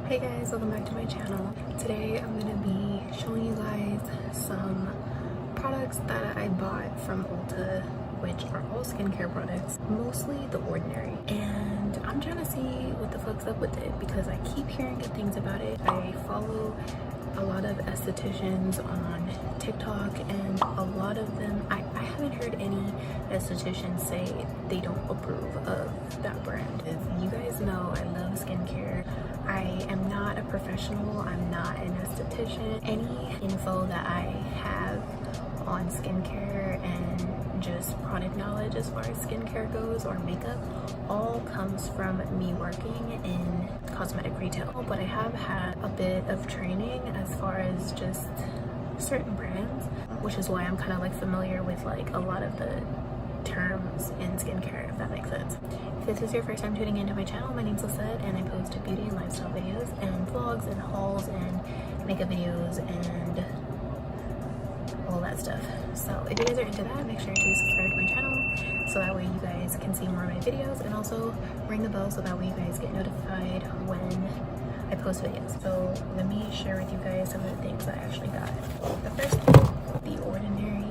Hey guys, welcome back to my channel. Today I'm going to be showing you guys some products that I bought from Ulta, which are all skincare products, mostly The Ordinary. And I'm trying to see what the fuck's up with it because I keep hearing good things about it. I follow a lot of estheticians on TikTok, and a lot of them, I haven't heard any estheticians say they don't approve of that brand. As you guys know, I love skincare. I am not a professional, I'm not an esthetician. Any info that I have on skincare and just product knowledge as far as skincare goes or makeup all comes from me working in cosmetic retail. But I have had a bit of training as far as just certain brands, which is why I'm kind of like familiar with like a lot of the terms in skincare, if that makes sense. If this is your first time tuning into my channel, my name's Lisette and I post beauty and lifestyle videos and vlogs and hauls and makeup videos and all that stuff. So if you guys are into that, make sure to subscribe to my channel so that way you guys can see more of my videos, and also ring the bell so that way you guys get notified when I post videos. So let me share with you guys some of the things I actually got. The first thing, The Ordinary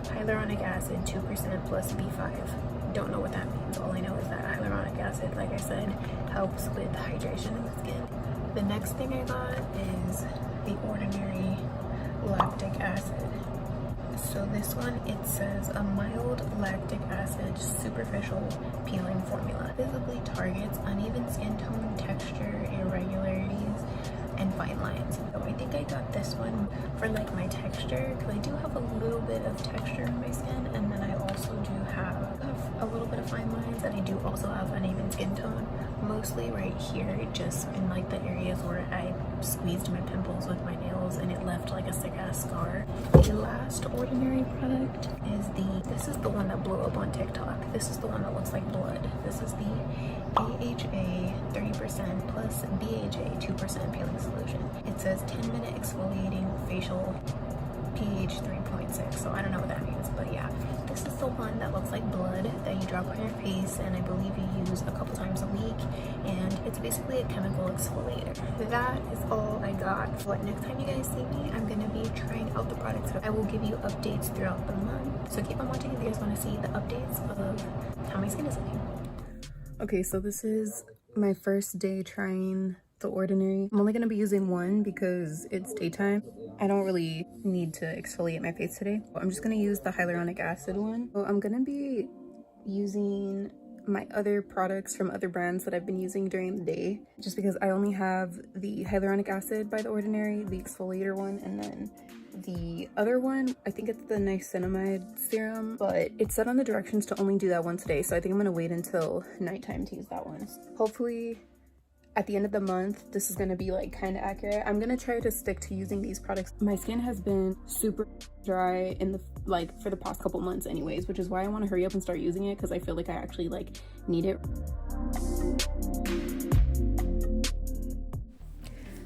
Hylaronic Acid 2% plus B5. Don't know what that means. All I know is that hyaluronic acid, like I said, helps with hydration in the skin. The next thing I got is The Ordinary Lactic Acid. So this one, it says a mild lactic acid superficial peeling formula. Visibly targets uneven skin tone, texture, irregularities, and fine lines. So I think I got this one for like my texture, because I do have a little bit of texture in my skin, and then I also do have a little bit of fine lines, and I do also have uneven skin tone, mostly right here, just in like the areas where I squeezed my pimples with my nails and it left like a sick ass scar. The last Ordinary product is this is the one that blew up on TikTok. This is the one that looks like blood. This is the AHA 30% plus BHA 2% peeling solution. It says 10-minute exfoliating facial pH 3.6, so I don't know what that means, but yeah, this is the one that looks like blood that you drop on your face, and I believe you use a couple times a week, and it's basically a chemical exfoliator. That is all I got. But next time you guys see me, I'm gonna be trying out the products. I will give you updates throughout the month, so keep on watching if you guys want to see the updates of how my skin is looking. Okay, so this is my first day trying The Ordinary. I'm only gonna be using one because it's daytime. I don't really need to exfoliate my face today. I'm just gonna use the hyaluronic acid one. So I'm gonna be using my other products from other brands that I've been using during the day, just because I only have the hyaluronic acid by The Ordinary, the exfoliator one, and then the other one, I think it's the niacinamide serum, but it said on the directions to only do that once a day, so I think I'm gonna wait until nighttime to use that one. Hopefully at the end of the month this is gonna be like kind of accurate. I'm gonna try to stick to using these products. My skin has been super dry in the for the past couple months anyways, which is why I want to hurry up and start using it, because I feel like I actually like need it.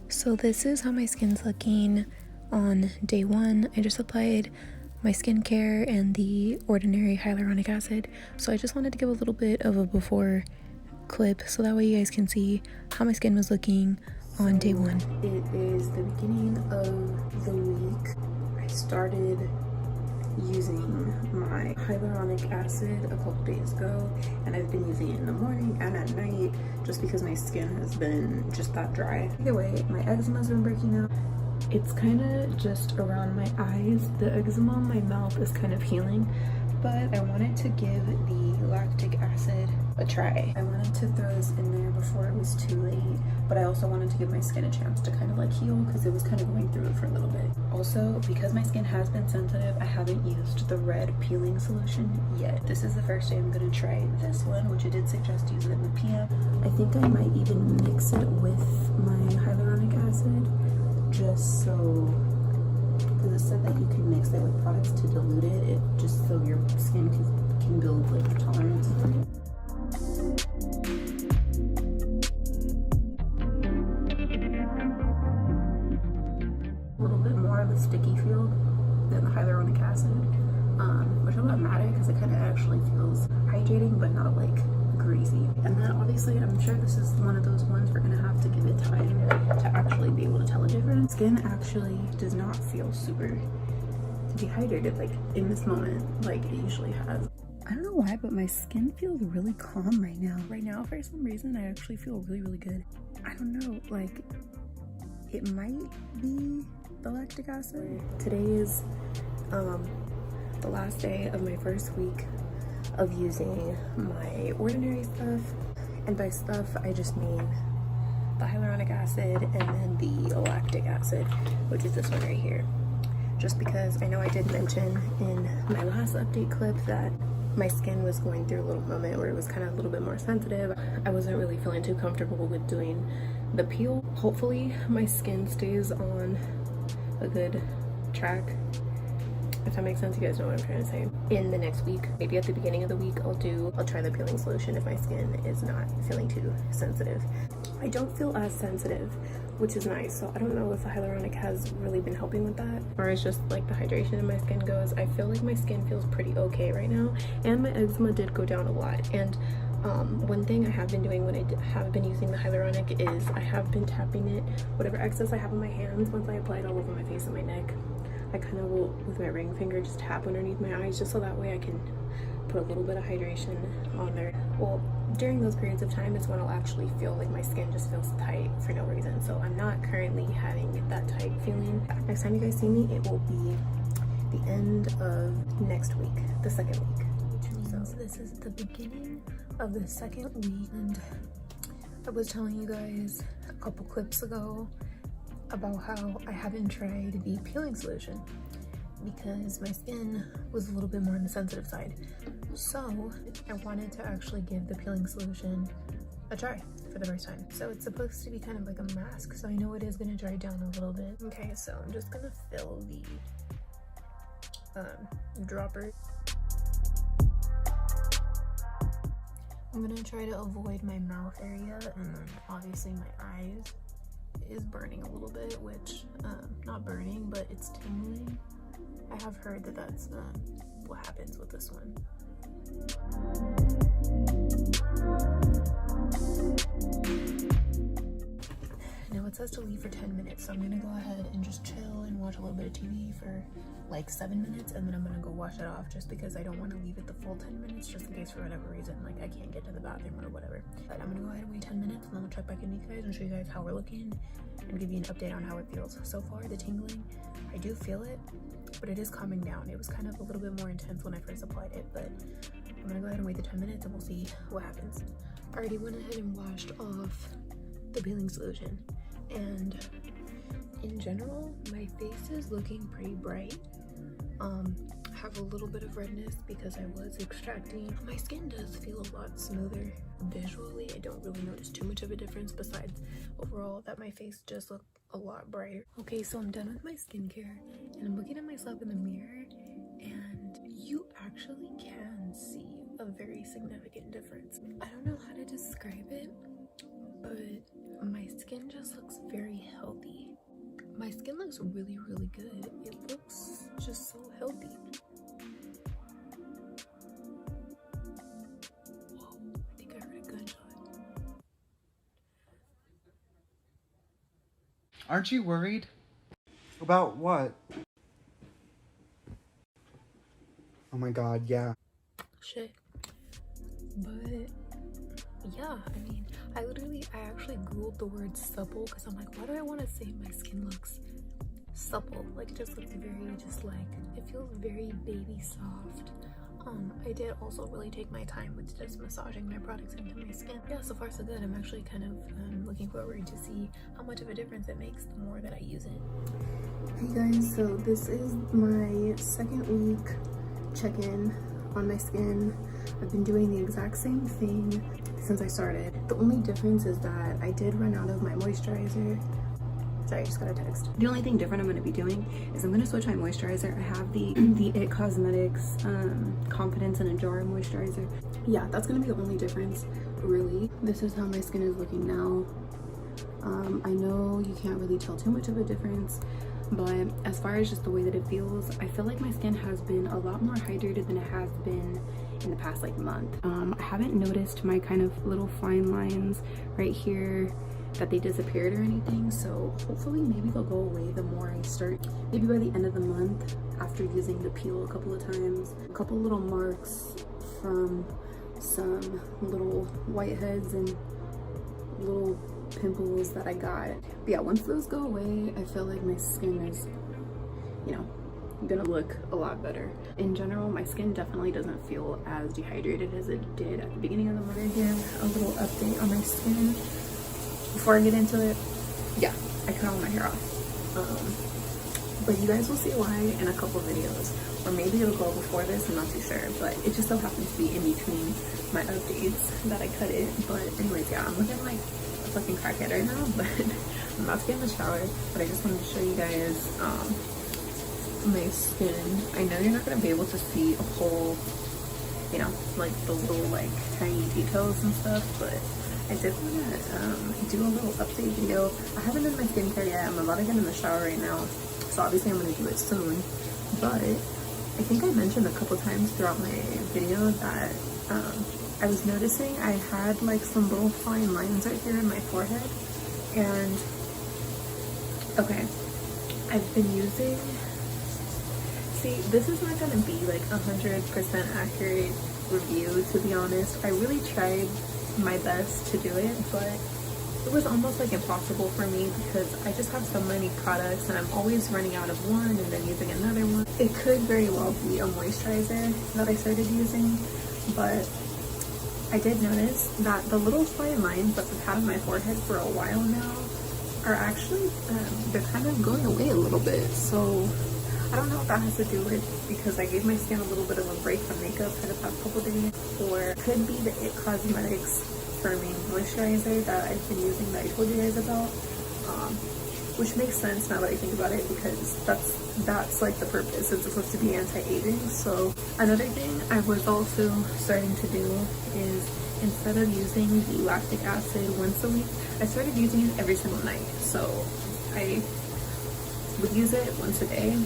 So this is how my skin's looking on day one. I just applied my skincare and The Ordinary hyaluronic acid, so I just wanted to give a little bit of a before clip so that way you guys can see how my skin was looking on day one. It is the beginning of the week. I started using my hyaluronic acid a couple days ago, and I've been using it in the morning and at night just because my skin has been just that dry. Either way, my eczema's been breaking out. It's kind of just around my eyes. The eczema on my mouth is kind of healing, but I wanted to give the lactic acid a try. I wanted to throw this in there before it was too late, but I also wanted to give my skin a chance to kind of like heal, because it was kind of going through it for a little bit. Also, because my skin has been sensitive, I haven't used the red peeling solution yet. This is the first day I'm gonna try this one, which I did suggest using in the PM. I think I might even mix it with my hyaluronic acid, just so, because it said that you can mix it with products to dilute it, just so your skin can build like a tolerance for it. A little bit more of a sticky feel than the hyaluronic acid, which I'm not mad at because it kind of actually feels hydrating, but not like greasy. And then obviously I'm sure this is one of those ones we're gonna have to give it time to actually be able to tell a difference. Skin actually does not feel super dehydrated like in this moment like it usually has. I don't know why, but my skin feels really calm right now. Right now, for some reason, I actually feel really, really good. I don't know, like, it might be the lactic acid. Today is the last day of my first week of using my ordinary stuff. And by stuff, I just mean the hyaluronic acid and then the lactic acid, which is this one right here. Just because I know I did mention in my last update clip that my skin was going through a little moment where it was kind of a little bit more sensitive. I wasn't really feeling too comfortable with doing the peel. Hopefully my skin stays on a good track. If that makes sense, you guys know what I'm trying to say. In the next week, maybe at the beginning of the week, I'll try the peeling solution if my skin is not feeling too sensitive. I don't feel as sensitive, which is nice. So I don't know if the hyaluronic has really been helping with that, or it's just like the hydration in my skin goes. I feel like my skin feels pretty okay right now, and my eczema did go down a lot. And one thing I have been doing when I have been using the hyaluronic is I have been tapping it, whatever excess I have on my hands, once I apply it all over my face and my neck, I kind of will, with my ring finger, just tap underneath my eyes, just so that way I can put a little bit of hydration on there. Well, during those periods of time is when I'll actually feel like my skin just feels tight for no reason. So I'm not currently having that tight feeling. Next time you guys see me, it will be the end of next week, the second week. So this is the beginning of the second week, and I was telling you guys a couple clips ago about how I haven't tried the peeling solution because my skin was a little bit more on the sensitive side. So I wanted to actually give the peeling solution a try for the first time. So it's supposed to be kind of like a mask, so I know it is going to dry down a little bit. Okay, so I'm just gonna fill the dropper. I'm gonna try to avoid my mouth area, and then obviously my eyes is burning a little bit, which not burning, but it's tingling. I have heard that that's what happens with this one. Now it says to leave for 10 minutes, so I'm gonna go ahead and just chill and watch a little bit of TV for like 7 minutes, and then I'm gonna go wash it off, just because I don't want to leave it the full 10 minutes, just in case for whatever reason, like I can't get to the bathroom or whatever. But I'm gonna go ahead and wait 10 minutes, and then I'll check back in with you guys and show you guys how we're looking and give you an update on how it feels. So far, the tingling, I do feel it, but it is calming down. It was kind of a little bit more intense when I first applied it, but I'm gonna go ahead and wait the 10 minutes and we'll see what happens. I already went ahead and washed off the peeling solution, and in general my face is looking pretty bright. I have a little bit of redness because I was extracting. My skin does feel a lot smoother visually. I don't really notice too much of a difference, besides overall that my face just looked a lot brighter. Okay, so I'm done with my skincare and I'm looking at myself in the mirror, and you actually can see a very significant difference. I don't know how to describe it, but my skin just looks very healthy. My skin looks really, really good. It looks just so healthy. Whoa, I think I heard a gunshot. Aren't you worried? About what? Oh my god, yeah. Shit. But yeah, I mean, I actually googled the word supple because I'm like, why do I want to say my skin looks supple? Like, it just looks very, just like, it feels very baby soft. I did also really take my time with just massaging my products into my skin. Yeah, so far so good. I'm actually kind of looking forward to see how much of a difference it makes the more that I use it. Hey guys, so this is my second week check-in on my skin. I've been doing the exact same thing since I started. The only difference is that I did run out of my moisturizer. Sorry, I just got a text. The only thing different I'm going to be doing is I'm going to switch my moisturizer. I have the It Cosmetics Confidence in a Jar moisturizer. Yeah, that's going to be the only difference, really. This is how my skin is looking now. I know you can't really tell too much of a difference, But as far as just the way that it feels, I feel like my skin has been a lot more hydrated than it has been in the past like month. I haven't noticed my kind of little fine lines right here, that they disappeared or anything, so hopefully maybe they'll go away the more I start. Maybe by the end of the month, after using the peel a couple of times. A couple little marks from some little whiteheads and little pimples that I got. But yeah, once those go away, I feel like my skin is, you know, gonna look a lot better. In general, my skin definitely doesn't feel as dehydrated as it did at the beginning of the month. Give a little update on my skin before I get into it. Yeah, I cut all my hair off. But you guys will see why in a couple videos, or maybe it'll go before this, I'm not too sure, but it just so happens to be in between my updates that I cut it. But anyways, yeah, I'm looking like a fucking crackhead right now, but I'm about to get in the shower. But I just wanted to show you guys my skin. I know you're not gonna be able to see a whole, you know, like the little like tiny details and stuff, but I did want to do a little update video. I haven't done my skincare yet. I'm about to get in the shower right now, so obviously I'm going to do it soon. But I think I mentioned a couple times throughout my video that I was noticing I had like some little fine lines right here in my forehead. And okay, I've been using, see, this is not going to be like 100% accurate review, to be honest. I really tried my best to do it, but it was almost like impossible for me because I just have so many products and I'm always running out of one and then using another one. It could very well be a moisturizer that I started using, but I did notice that the little fine lines that I've had on my forehead for a while now are actually they're kind of going away a little bit. So I don't know if that has to do with because I gave my skin a little bit of a break from makeup for the past couple days, or it could be the It Cosmetics Firming Moisturizer that I've been using that I told you guys about, which makes sense now that I think about it, because that's like the purpose. It's supposed to be anti-aging. So another thing I was also starting to do is, instead of using the lactic acid once a week, I started using it every single night. So I would use it once a day,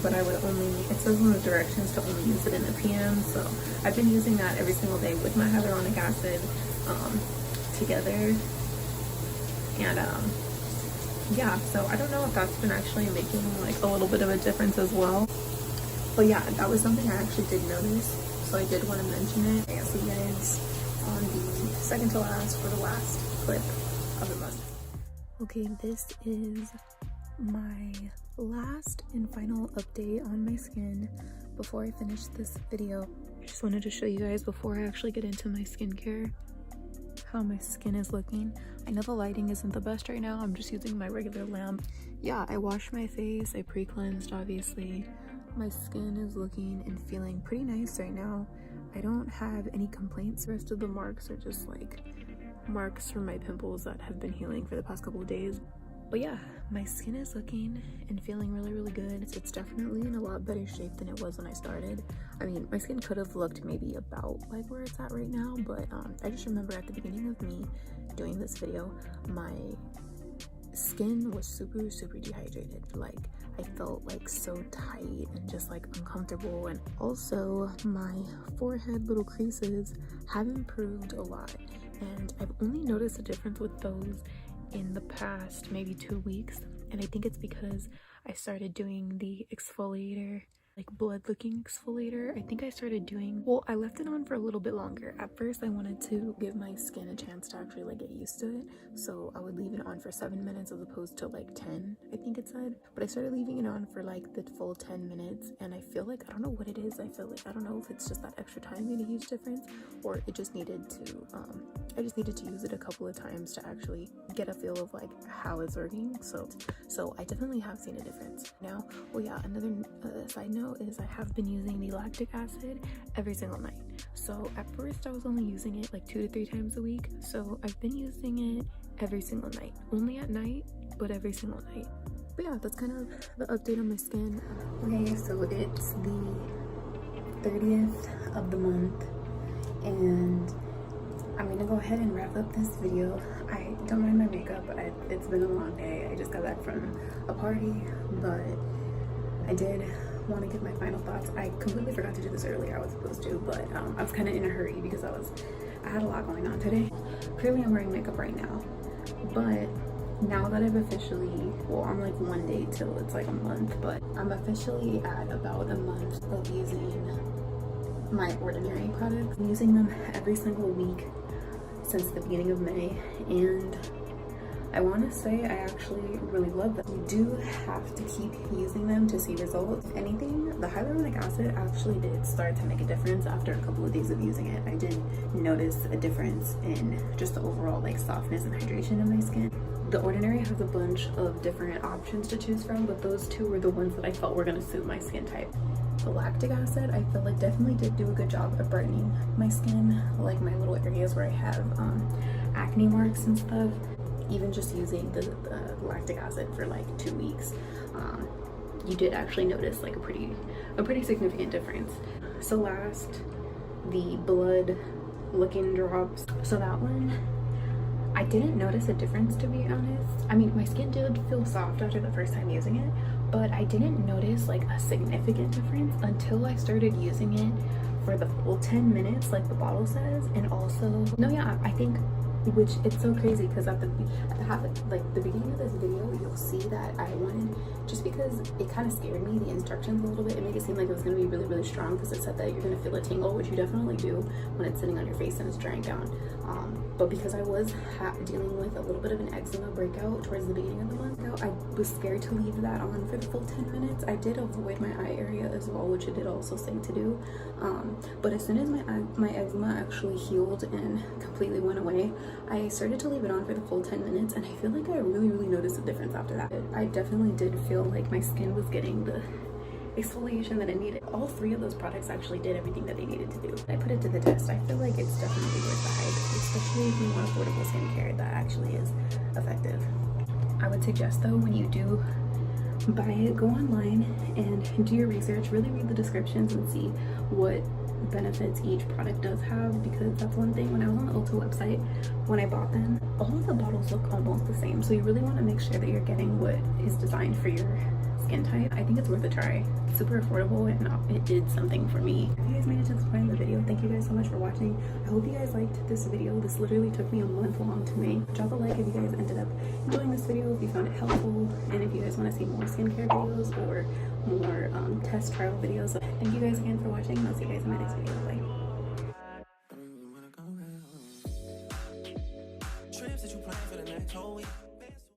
but I would only, it says in the directions to only use it in the PM. So I've been using that every single day with my hyaluronic acid together. And yeah, so I don't know if that's been actually making like a little bit of a difference as well. But yeah, that was something I actually did notice, so I did want to mention it. I'll see you guys on the second to last, for the last clip of the month. Okay, this is my last and final update on my skin before I finish this video. I just wanted to show you guys before I actually get into my skincare how my skin is looking. I know the lighting isn't the best right now, I'm just using my regular lamp. Yeah, I washed my face, I pre-cleansed obviously. My skin is looking and feeling pretty nice right now. I don't have any complaints. The rest of the marks are just like marks from my pimples that have been healing for the past couple of days. But yeah, my skin is looking and feeling really, really good. It's definitely in a lot better shape than it was when I started. I mean, my skin could have looked maybe about like where it's at right now, but I just remember at the beginning of me doing this video, my skin was super, super dehydrated. Like, I felt like so tight and just like uncomfortable. And also my forehead little creases have improved a lot. And I've only noticed a difference with those in the past maybe 2 weeks, and I think it's because I started doing the exfoliator, like blood looking exfoliator. I think I started doing, well, I left it on for a little bit longer. At first I wanted to give my skin a chance to actually like get used to it, so I would leave it on for 7 minutes as opposed to like 10, I think it said. But I started leaving it on for like the full 10 minutes, and I feel like, I don't know what it is, I feel like, I don't know if it's just that extra time made a huge difference, or it just needed to I just needed to use it a couple of times to actually get a feel of like how it's working. So I definitely have seen a difference now. Well, yeah, another side note is I have been using the lactic acid every single night. So at first I was only using it like 2 to 3 times a week, so I've been using it every single night, only at night, but every single night. But yeah, that's kind of the update on my skin. Okay, so it's the 30th of the month, and I'm gonna go ahead and wrap up this video. I don't mind my makeup. It's been a long day. I just got back from a party, but I did want to give my final thoughts. I completely forgot to do this earlier. I was supposed to, but I was kind of in a hurry because I had a lot going on today. Clearly I'm wearing makeup right now, but now that I've officially, well, I'm like one day till it's like a month, but I'm officially at about a month of using my Ordinary products. I'm using them every single week since the beginning of May, and I want to say I actually really love them. You do have to keep using them to see results. If anything, the hyaluronic acid actually did start to make a difference after a couple of days of using it. I did notice a difference in just the overall like softness and hydration of my skin. The Ordinary has a bunch of different options to choose from, but those two were the ones that I felt were going to suit my skin type. The Lactic Acid, I feel like definitely did do a good job of brightening my skin, like my little areas where I have acne marks and stuff. Even just using the Lactic Acid for like 2 weeks, you did actually notice like a pretty significant difference. So last, the blood looking drops. So that one, I didn't notice a difference, to be honest. I mean, my skin did feel soft after the first time using it, but I didn't notice like a significant difference until I started using it for the full 10 minutes like the bottle says. And also, no, yeah, I think, which it's so crazy because at the beginning of this video, you'll see that I wanted, just because it kind of scared me, the instructions a little bit, it made it seem like it was going to be really, really strong because it said that you're going to feel a tingle, which you definitely do when it's sitting on your face and it's drying down. But because I was dealing with a little bit of an eczema breakout towards the beginning of the month, I was scared to leave that on for the full 10 minutes. I did avoid my eye area as well, which it did also say to do. But as soon as my eczema actually healed and completely went away, I started to leave it on for the full 10 minutes, and I feel like I really noticed a difference after that. I definitely did feel like my skin was getting the exfoliation that it needed. All three of those products actually did everything that they needed to do. I put it to the test. I feel like it's definitely worth the hype, especially if you want affordable skincare that actually is effective. I would suggest though, when you do buy it, go online and do your research, really read the descriptions and see what benefits each product does have, because that's one thing. When I was on the Ulta website, when I bought them, all of the bottles look almost the same, so you really want to make sure that you're getting what is designed for your skin type. I think it's worth a try. It's super affordable and it did something for me. If you guys made it to this point in the video, thank you guys so much for watching. I hope you guys liked this video. This literally took me a month long to make. Drop a like if you guys ended up enjoying this video, if you found it helpful, and if you guys want to see more skincare videos or more test trial videos. So thank you guys again for watching, and I'll see you guys in my next video. Bye.